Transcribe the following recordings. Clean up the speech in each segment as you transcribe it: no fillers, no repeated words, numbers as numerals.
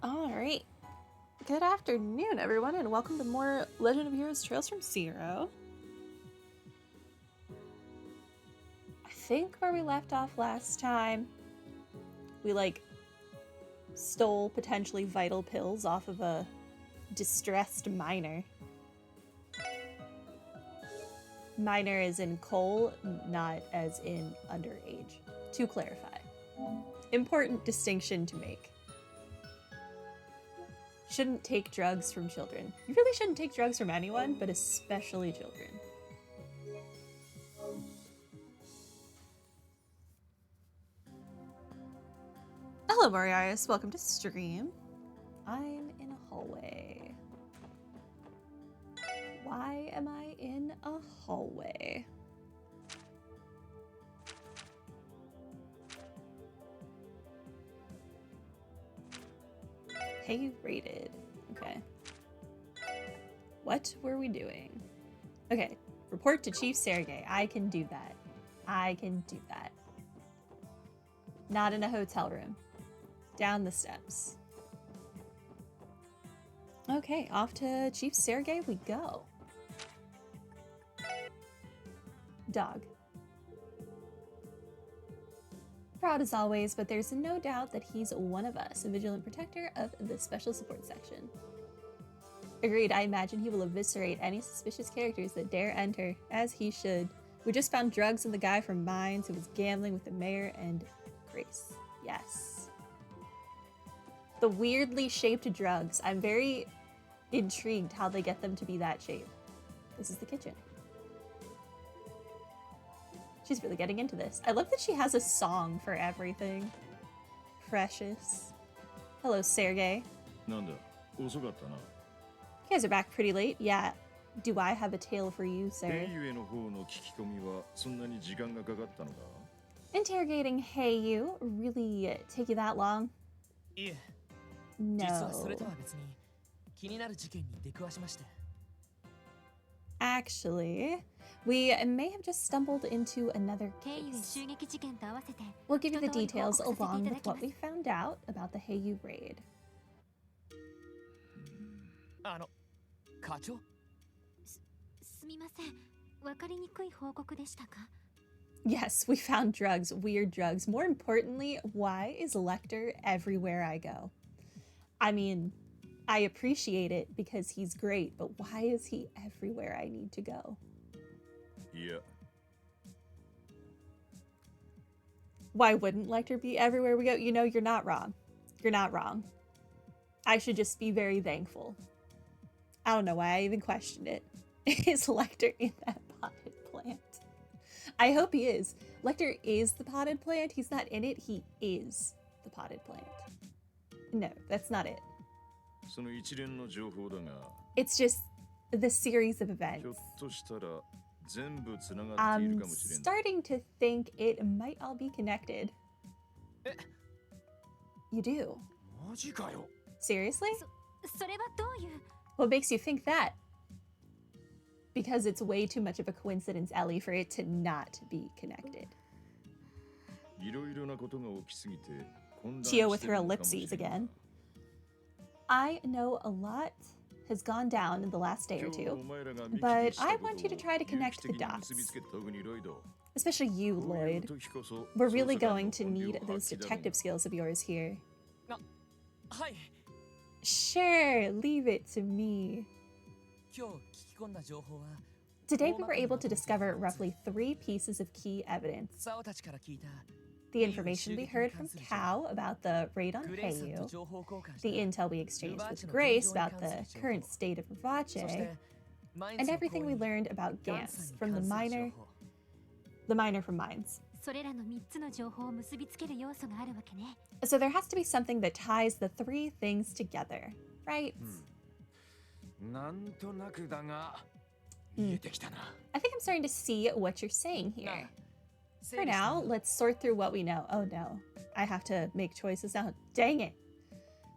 Alright. Good afternoon, everyone, and welcome to more Legend of Heroes Trails from Zero. I think where we left off last time, we, stole potentially vital pills off of a distressed miner. Minor as in coal, not as in underage. To clarify. Important distinction to make. Shouldn't take drugs from children. You really shouldn't take drugs from anyone, but especially children. Hello, Mariaris. Welcome to stream. I'm in a hallway. Why am I in a hallway? Hey, you rated. Okay. What were we doing? Okay. Report to Chief Sergey. I can do that. I can do that. Not in a hotel room. Down the steps. Okay, off to Chief Sergey we go. Dog. Proud as always, but there's no doubt that he's one of us, a vigilant protector of the special support section. Agreed, I imagine he will eviscerate any suspicious characters that dare enter, as he should. We just found drugs in the guy from Mines who was gambling with the mayor and Grace. Yes. The weirdly shaped drugs. I'm very intrigued how they get them to be that shape. This is the kitchen. She's really getting into this. I love that she has a song for everything. Precious. Hello, Sergey. You guys are back pretty late. Yeah. Do I have a tale for you, sir? Interrogating Heiyu really take you that long? No. Actually, we may have just stumbled into another case. We'll give you the details along with what we found out about the Heiyu raid. Yes, we found drugs, weird drugs. More importantly, why is Lecter everywhere I go? I mean, I appreciate it because he's great, but why is he everywhere I need to go? Yeah. Why wouldn't Lecter be everywhere we go? You know, you're not wrong. You're not wrong. I should just be very thankful. I don't know why I even questioned it. Is Lecter in that potted plant? I hope he is. Lecter is the potted plant. He's not in it. He is the potted plant. No, that's not it. It's just the series of events. I'm starting to think it might all be connected. You do? Seriously? What makes you think that? Because it's way too much of a coincidence, Ellie, for it to not be connected. Chio with her ellipses again. I know a lot has gone down in the last day or two, but I want you to try to connect the dots. Especially you, Lloyd. We're really going to need those detective skills of yours here. Sure, leave it to me. Today we were able to discover roughly 3 pieces of key evidence. The information we heard from Kao about the raid on Heiyu, the intel we exchanged with Grace about the current state of Rivache, and everything we learned about Gans from the miner from Mines. So there has to be something that ties the 3 things together, right? I think I'm starting to see what you're saying here. For now, let's sort through what we know. Oh no, I have to make choices now. Dang it.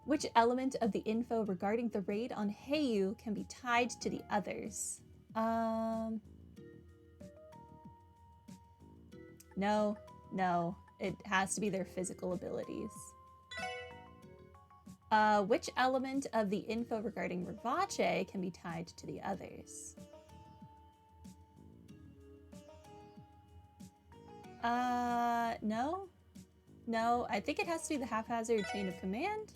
Which element of the info regarding the raid on Heiyu can be tied to the others? No, it has to be their physical abilities. Which element of the info regarding Rivace can be tied to the others? No. No, I think it has to be the haphazard chain of command.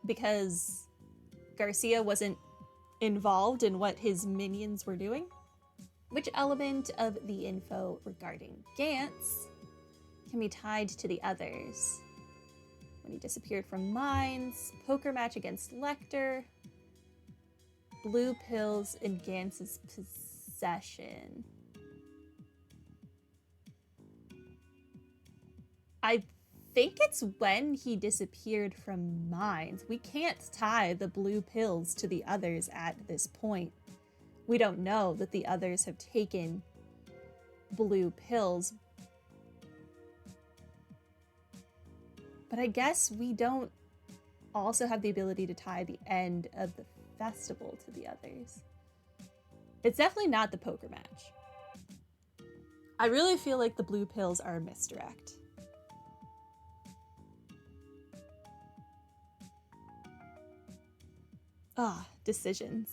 Because Garcia wasn't involved in what his minions were doing. Which element of the info regarding Gantz can be tied to the others? When he disappeared from mines, poker match against Lecter, blue pills in Gantz's possession. I think it's when he disappeared from mines. We can't tie the blue pills to the others at this point. We don't know that the others have taken blue pills. But I guess we don't also have the ability to tie the end of the festival to the others. It's definitely not the poker match. I really feel like the blue pills are a misdirect. Decisions.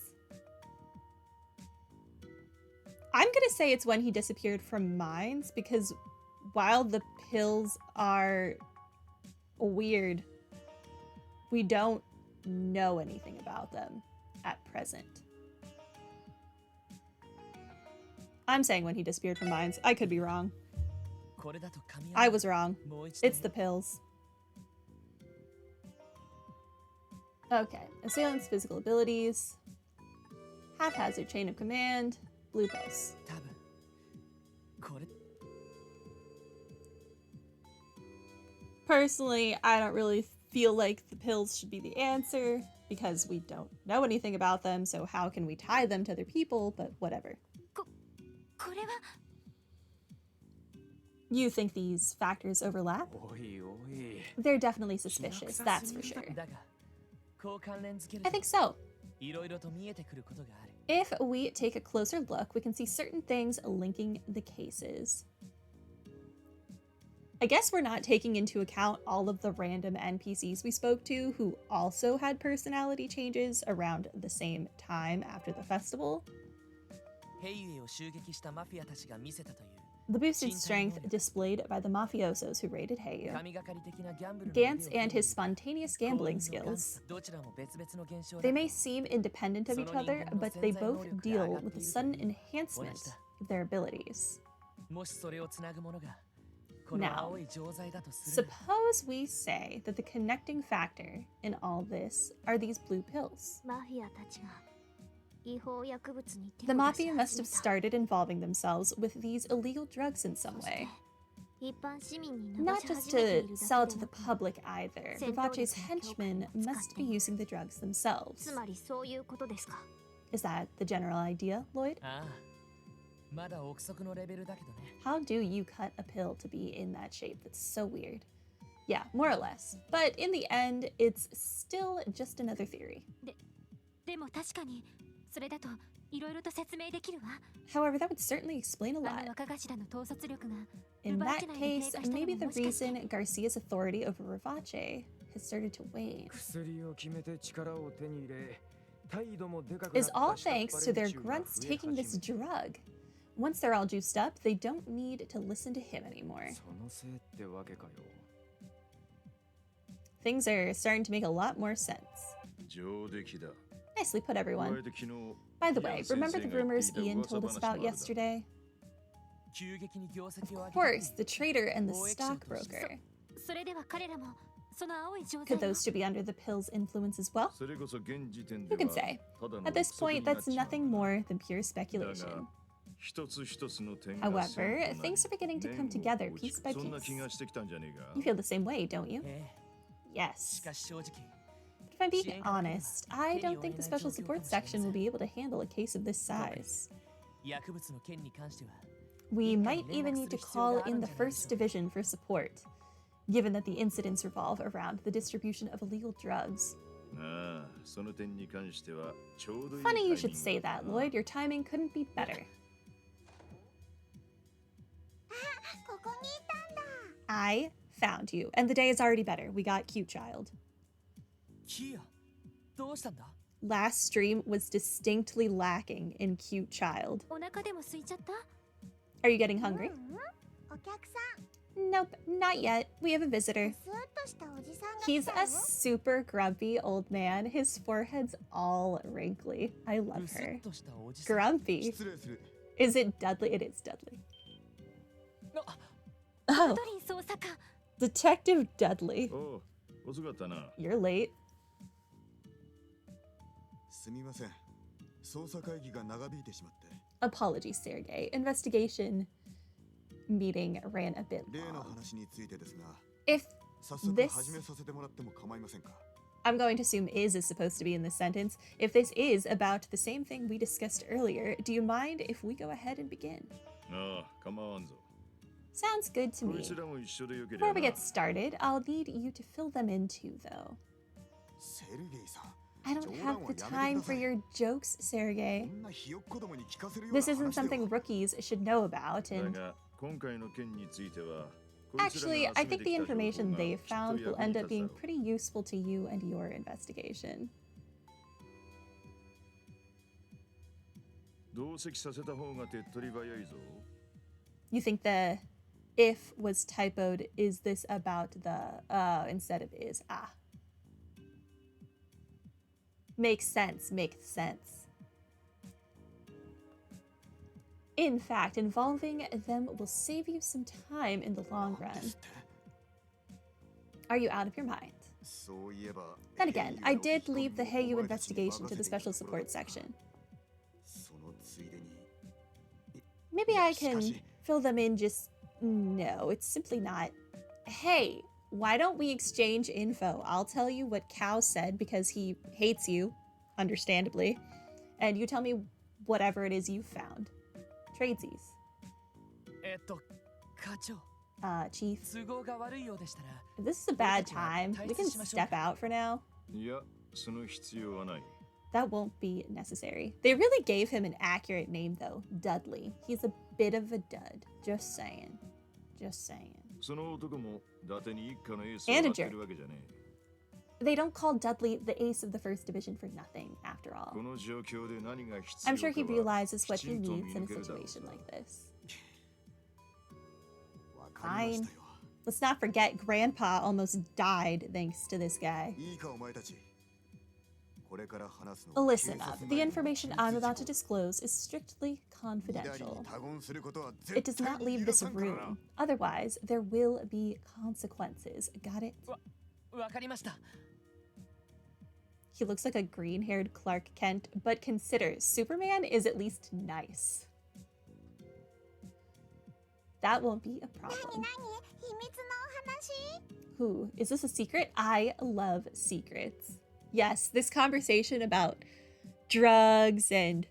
I'm gonna say it's when he disappeared from mines, because while the pills are weird, we don't know anything about them at present. I'm saying when he disappeared from mines. I could be wrong. I was wrong. It's the pills. Okay, assailant's physical abilities, haphazard chain of command, blue pills. Personally, I don't really feel like the pills should be the answer because we don't know anything about them, so how can we tie them to other people, but whatever. You think these factors overlap? They're definitely suspicious, that's for sure. I think so. If we take a closer look, we can see certain things linking the cases. I guess we're not taking into account all of the random NPCs we spoke to who also had personality changes around the same time after the festival. The boosted strength displayed by the mafiosos who raided Heiyu, Gantz and his spontaneous gambling skills. They may seem independent of each other, but they both deal with the sudden enhancement of their abilities. Now, suppose we say that the connecting factor in all this are these blue pills. The mafia must have started involving themselves with these illegal drugs in some way. Not just to sell to the public either. Rivace's henchmen must be using the drugs themselves. Is that the general idea, Lloyd? How do you cut a pill to be in that shape? That's so weird. Yeah, more or less. But in the end, it's still just another theory. However, that would certainly explain a lot. In that case, maybe the reason Garcia's authority over Rivace has started to wane is all thanks to their grunts taking this drug. Once they're all juiced up, they don't need to listen to him anymore. Things are starting to make a lot more sense. Nicely put, everyone. By the way, remember the rumors Ian told us about yesterday? Of course, the trader and the stockbroker. Could those two be under the pill's influence as well? Who can say? At this point, that's nothing more than pure speculation. However, things are beginning to come together piece by piece. You feel the same way, don't you? Yes. But if I'm being honest, I don't think the special support section will be able to handle a case of this size. We might even need to call in the 1st Division for support, given that the incidents revolve around the distribution of illegal drugs. Funny you should say that, Lloyd. Your timing couldn't be better. I found you, and the day is already better. We got Cute Child. キア、どうしたんだ? Last stream was distinctly lacking in cute child. お腹でも空いちゃった? Are you getting hungry? お客さん Nope, not yet. We have a visitor. スーッとしたおじさんが He's 来た a よ super grumpy old man. His forehead's all wrinkly. I love うす her. っとしたおじさん。 Grumpy. 失礼する。 Is it Dudley? It is Dudley. あ、 Oh, ドリー捜査官 Detective Dudley. おう、遅かったな。 You're late. すみません。捜査会議が長引いてしまって。 Apologies, Sergey. Investigation meeting ran a bit 例の long. 話についてですが、 If 早速 This- 始めさせてもらっても構いませんか。 I'm going to assume is supposed to be in this sentence. If this is about the same thing we discussed earlier, do you mind if we go ahead and begin? ああ、構わんぞ。 Sounds good to こい me. つらも一緒でよけれ Before ば we な get。started, I'll need you to fill them in too, though. セルゲイさん、 I don't have the time for your jokes, こ Sergey. んなひよっこどもに聞かせるような This 話 isn't で something は。 rookies should know about, だ and が、今回の件については、こいつら actually, が I 集め think て the きた情報 information が they きっと found will 役に end up 立つ being だろう。 pretty useful to you and your investigation. 同席させた方が手っ取り早いぞ。 You think the if was typoed, is this about the instead of is? Ah. Makes sense, makes sense. In fact, involving them will save you some time in the long なんで run. すって Are you out of your mind? そういえば。 Then again, I did leave the ヘイ Heyu ユがお前たちに investigation to the 任せていた special ところだ support った。 section. そのついでに。 Maybe I しか can し fill them in just. No, it's simply not. Hey, why don't we exchange info? I'll tell you what Cow said because he hates you, understandably. And you tell me whatever it is you found. Tradesies. 課長、 Chief, 都合が悪いようでしたら、 if this is a bad time, we can step out for now. いや、その必要はない。 That won't be necessary. They really gave him an accurate name, though. Dudley. He's a bit of a dud. Just saying. Just saying. その男も伊達に一家のエース And a を当てるわけじゃねえ。 They don't call Dudley the ace of the first division for nothing, after all. この状況で何が必 I'm 要 sure か he は realizes what き he ちんと needs 見 in a 抜けるだろう situation さ。 like this. わかりましたよ。 Let's not forget Grandpa almost died thanks to this guy. いいかお前たち。これから話すのは Listen 警察 up. 内 The の information 機 I'm 密 about 事 to 項。 disclose is strictly 左に confidential. 他言することは It 絶 does 対 not に leave 許 this さんからな。 room. Otherwise, there will be consequences. Got it? わかりました。 He looks like a green-haired Clark Kent, but consider Superman is at least nice. That won't be a problem. 秘密のお話 Who? Is this a secret? I love secrets. Yes, this conversation about drugs and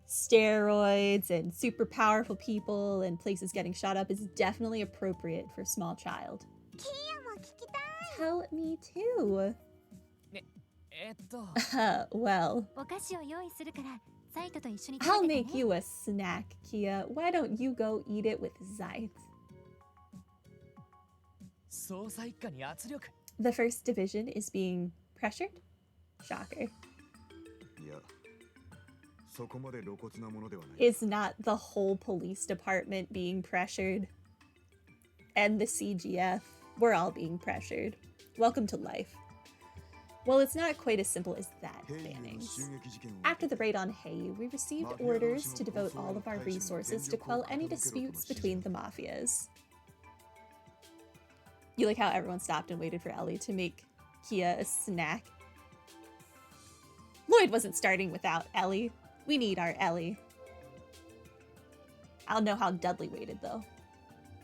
steroids and super powerful people and places getting shot up is definitely appropriate for a small child. キアも聞きたい Tell me too. え、Well, お菓子を用意するからサイトと一緒に I'll 食べて make ね you a snack, Kia. Why don't you go eat it with Zeit? 捜査一課に圧力。 The first division is being pressured? Shocker. いや、そこまで露骨なものではない。 Is not the whole police department being pressured? And the CGF. We're all being pressured. Welcome to life. Well, it's not quite as simple as that, ヘイユの Bannings. 襲撃事件を After the raid on Heyu, we received orders to devote all of our resources to quell any disputes between the mafias. You like how everyone stopped and waited for Ellie to make Kia a snack? Lloyd wasn't starting without Ellie. We need our Ellie. I'll know how Dudley waited, though.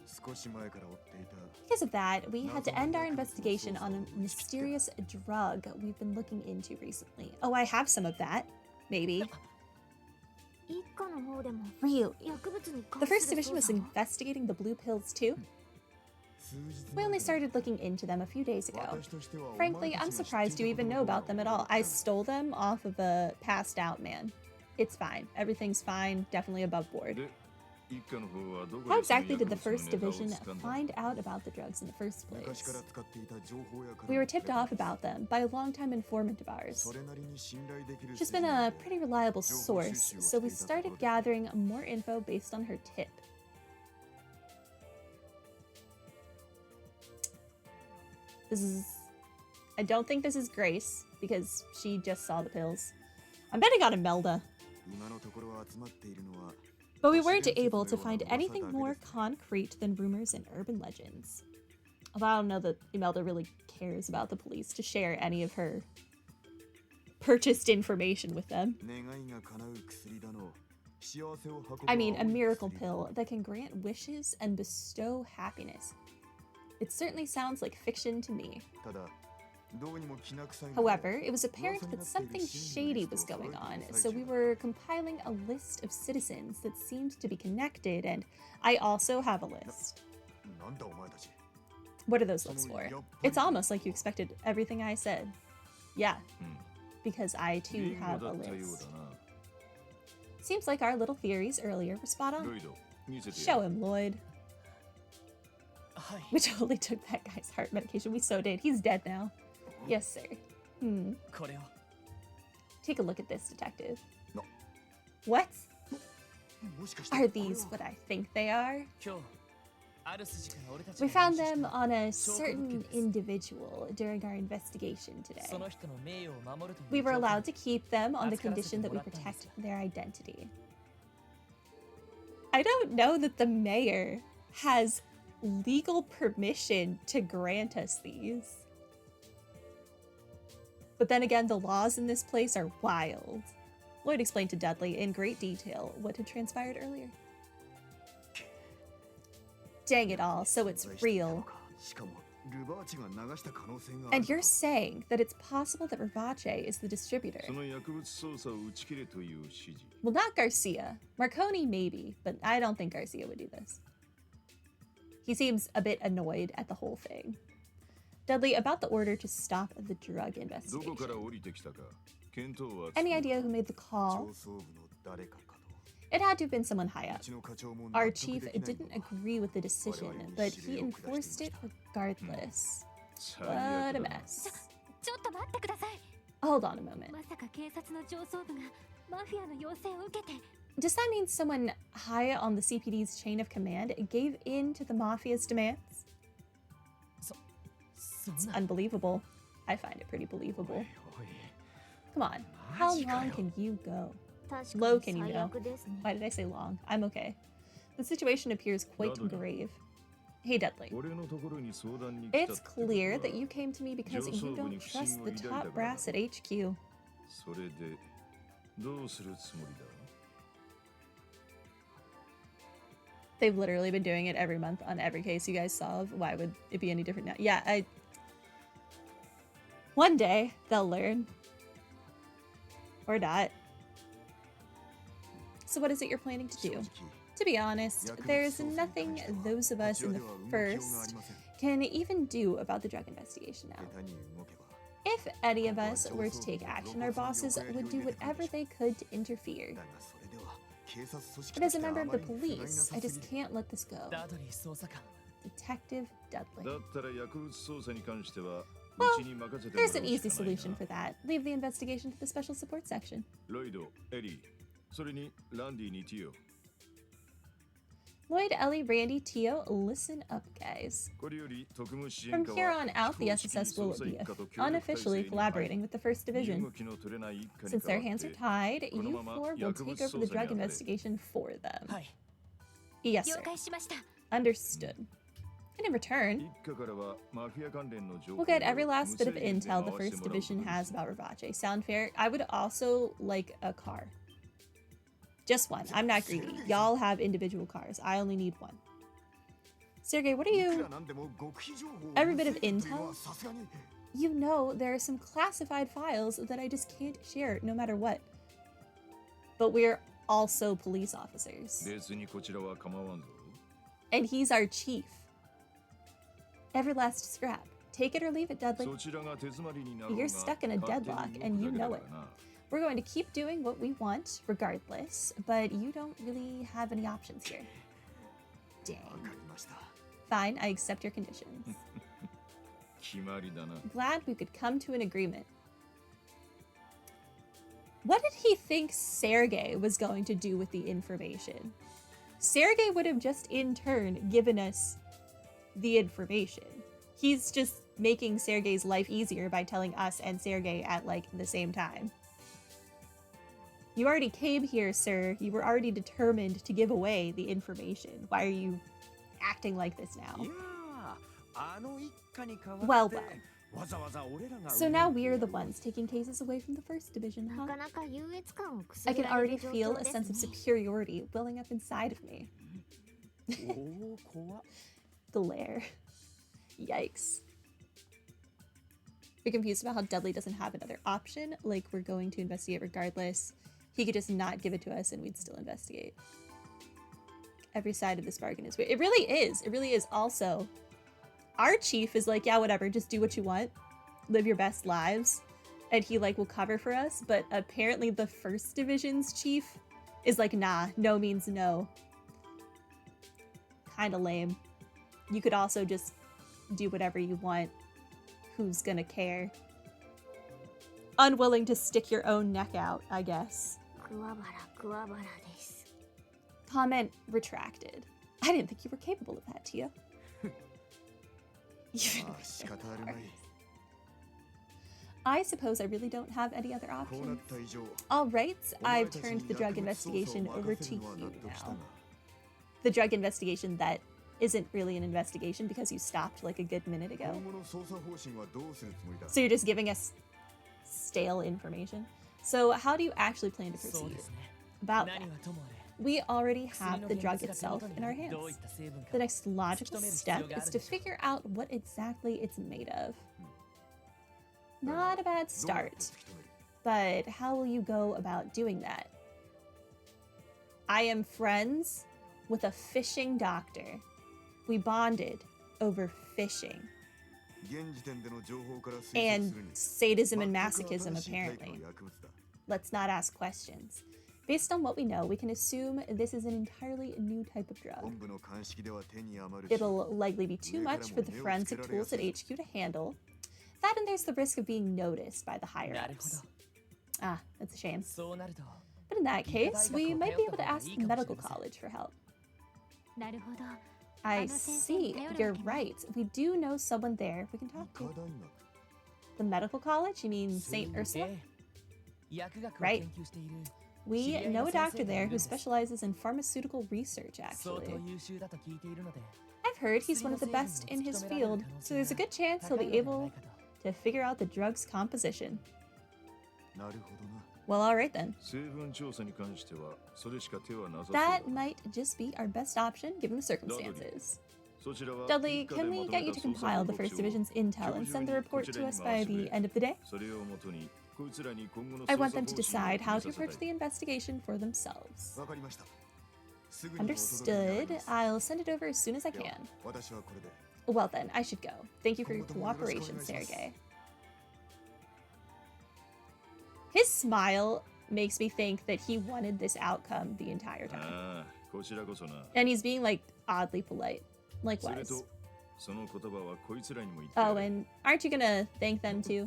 少し前から追っていた Because of that, we had to end our investigation on a mysterious drug we've been looking into recently. Oh, I have some of that. Maybe. 一課の方でも Really? 薬物に The 関 first する division 捜 was 査を investigating the blue pills too. 数日 We 前 only から started looking into them a few days ago. 私としてはお前たち Frankly, が I'm 知ってい surprised た you こと even know の方が about them at 驚 all. いた I stole them off of a passed out man. It's fine. Everything's fine. Definitely above board. で、一家の方はどこ How でその exactly did the 薬物の first ネタを division 掴んだ？ find out about the drugs in the first 昔から place? 使っていた情報屋から We were tipped off about them by a longtime informant of ours. それなりに信頼できる She's been a pretty reliable source, so we started gathering more info based on her tip. I don't think this is Grace, because she just saw the pills. I'm betting on Imelda. 今のところ集まっているのは But we weren't able to find anything more concrete than rumors and urban legends. Although I don't know that Imelda really cares about the police to share any of her purchased information with them. 願いが叶う薬だの幸せを運ぶ I mean, a 青い miracle 薬だの pill that can grant wishes and bestow happiness. It certainly sounds like fiction to me. ただどうにもきな臭いのは However, it was apparent that something shady was going on, so we were compiling a list of citizens that seemed to be connected, and I also have a list. なんだお前たち What are those lists for? It's almost like you expected everything I said. Yeah, うん because I ビ too ンゴ have だ a ったよう list. だな。 Seems like our little theories earlier were spot ロ on. イド、見せて Show や。 him, Lloyd. はい We totally took that guy's heart medication. We so did. He's dead now. Yes, sir. これを Take a look at this, detective. No. What? もしかして Are これは these what I think they are? 今日ある筋から俺たち We が found 入手した them on a Show certain cookies. individual during our investigation today. その人の名誉を守るという We were 条件 allowed to keep them on the 預からせて condition that we もらったんです protect their identity. I don't know that the mayor has legal permission to grant us these. But then again, the laws in this place are wild. Lloyd explained to Dudley in great detail what had transpired earlier. Dang it all, so it's 存在していたの real. かしかもルバーチが流した可能性がある And の you're か saying that it's possible that Rivace is the distributor. その薬物捜査を打ち切れという指示。 Well, not Garcia. Marconi, maybe, but I don't think Garcia would do this. He seems a bit annoyed at the whole thing. Dudley, about the order to stop the drug どこから investigation. 降りてきたか見当はつく Any idea who made the 上 call? 層部の誰かかと It had to have been someone high う up. ちの課長も Our 納得 chief できない didn't のは agree with the decision, but he enforced it regardless. 最 What 悪 a だな。 mess. ちょっと待ってください。 Hold on a moment. まさか警察の上層部がマフィアの要請を受けて Does that mean someone high on the CPD's chain of command gave in to the mafia's demands? そ It's んな unbelievable. I find it pretty believable. おい Come on. How マジか long よ can you go? 確 Low か can に you 最 go? 悪ですね。 Why did I say long? I'm okay. The situation appears quite Dudley. grave. Hey, Dudley. 俺のところに相談に来たって It's ことは clear that you came to me because you don't trust the top brass at HQ. それでどうするつもりだ They've literally been doing it every month on every case you guys solve. Why would it be any different now? Yeah, One day, they'll learn. Or not. So what is it you're planning to 正 do? 直 To be honest, 薬物 there's 捜査に関 nothing しては those of こ us ち in ら the では動きようがあ first りません can even do about the drug investigation now. 下手に動けば If any of us were to take action, our bosses would do whatever they could to interfere. だがそれでは警察組織 But と as し a てあ member ま of the りに不甲斐な police, さ I す just ぎる can't let this go. ダドリー捜査官 Detective だ Dudley. ったら薬物捜査に関しては Well, うちに任せてもら There's う an し easy かないな solution for that. Leave the investigation to the special support section. ロイド、エリー、それにランディにティオ。 Lloyd, Ellie, Randy, Tio, listen up, guys. これより特務支 From 援課 here は on out, the 非公式 SSS will 捜査 be 一課と協力体制 unofficially に collaborating with the First 身 Division. 動きの取れない一課に Since 代 their わ hands っ are て tied, この you まま four will 薬 take 物 over the 捜査に drug 当たれ。 investigation for them. はい Yes, 了 sir. 解しました。 Understood. And in return, 一課からはマフィア関連の情 we'll 報を get every last bit of 無制限で intel the 回して First もらう Division ことに has する about Rivace. Sound fair? I would also like a car. Just one. I'm not greedy. Y'all have individual cars. I only need one. Sergey, what are いく you... らなんでも極秘情報を Every bit of 無制限というのは intel? さすがに You know, there are some classified files that I just can't share no matter what. But we're also police officers. 別にこちらは構わんぞ。 And he's our chief. Every last scrap. Take it or leave it, Dudley. そちらが手詰まりになろう You're が stuck in a 勝手に deadlock, 動く and you だけだ know か it. らな。 We're going to keep doing what we want, regardless, but you don't really have any options here. わ Dang. かりました Fine, I accept your conditions. 決まりだな。 Glad we could come to an agreement. What did he think Sergei was going to do with the information? Sergei would have just in turn given us the information. He's just making Sergei's life easier by telling us and Sergei at like the same time. You already came here, sir. You were already determined to give away the information. Why are you acting like this now? いやー、あの一家に代わって Well, わざわざ俺らが So now we're the ones taking cases away from the first division, な huh? かなか優越感をくす I ぐ can られ already る状 feel 況 a で sense す of ね superiority welling up inside of me. おお怖っ Glare. Yikes. We're confused about how Dudley doesn't have another option, like we're going to investigate regardless. He could just not give it to us and we'd still investigate. Every side of this bargain is weird. It really is. It really is. Also, our chief is like, yeah, whatever, just do what you want. Live your best lives. And he like will cover for us, but apparently the first division's chief is like, nah, no means no. Kinda lame. You could also just do whatever you want. Who's gonna care? Unwilling to stick your own neck out, I guess. クワバラクワバラです Comment retracted. I didn't think you were capable of that, Tia. Even まあ with 仕方ある their まい powers. I suppose I really don't have any other こうなっ options. た以上 All right, お前 I've たち turned に the drug 薬物捜査を investigation 任 over せ to るのは you 納得した now. が The drug investigation that isn't really an investigation because you stopped like a good minute 今 ago. 後の捜査方針はどうするつもりだ So you're just giving us stale information. So how do you actually plan to そう proceed ですね。 about 何 that? はともあれ We already 薬 have の the 現 drug 物が手 itself 元に in our どうい hands. った成分か The next logical 突き止める必 step 要があ is る to でしょう。 figure out what exactly it's made of. Not a bad どうやって start, 突き止める but how will you go about doing that? I am friends with a fishing doctor. We bonded over fishing 現時点での情報から推測 and するに sadism and 全く masochism, 新しいタイプの apparently. 薬物だ Let's not ask questions. Based on what we know, we can assume this is an entirely new type of drug. 本部の鑑識では手に余るし It'll likely be too much for the forensic tools at HQ to handle. That and there's the risk of being noticed by the higher なるほ ups. ど Ah, that's a shame. そうなると But in that case, we might be able to ask the medical college for help. なるほど I see. You're right. We do know someone there we can talk 医科 to. 大学 The medical college? You mean St. え Ursula? え薬学を Right. 研究している We She know a has doctor sensei there who that specializes in pharmaceutical research, 相 actually. 当優秀だと聞いているので I've heard he's one of the best in his field, so there's a good chance he'll be able to figure out the drug's composition. なるほどな Well, alright then. 成分調査に関してはそれしか手はなさそう That だ might just be our best option given the circumstances. そちらは Dudley, 一課 can で we まと get め you た to 捜査 compile 報 the 告 First 書を Division's intel and send the report to us by the end of the day? それをもとにこいつらに今後の I 捜 want 査 them 方 to 針を decide how 決 to めさ approach せ the たい investigation for themselves. わかりましたすぐにお届けになり Understood. ます I'll send it over as soon as I では can. 私はこれで Well then, I should go. Thank you for your 今後ともよろしくお願い cooperation, します Sergei. His smile makes me think that he wanted this outcome the entire time. ああこちらこそな And he's being like oddly polite. それ Likewise. とその言葉はこいつらにも言ってや Oh, れ and aren't you gonna thank them too? い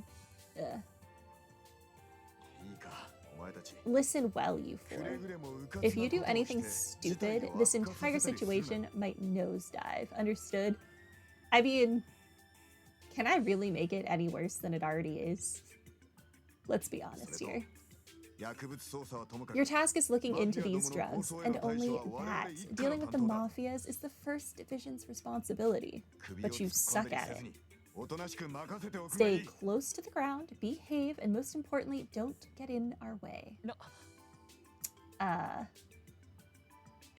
いかお前たち Listen well, you くれ fool. ぐれもうかつ If な you こ do とを anything して事態 stupid, を this 悪化さ entire せたりするな situation might nosedive. Understood? I mean, can I really make it any worse than it already is? Let's be honest here. 薬物捜査はともかく Your task is looking into マフィア these どもの drugs, 抗争へ and の対 only 処は我々 that. 一家の Dealing with the 担当だ mafias is the first division's responsibility. 首を But you 突っ込ん suck だり at せ it. ずにおとなしく任せておくがい Stay い close to the ground, behave, and most importantly, don't get in our way. No.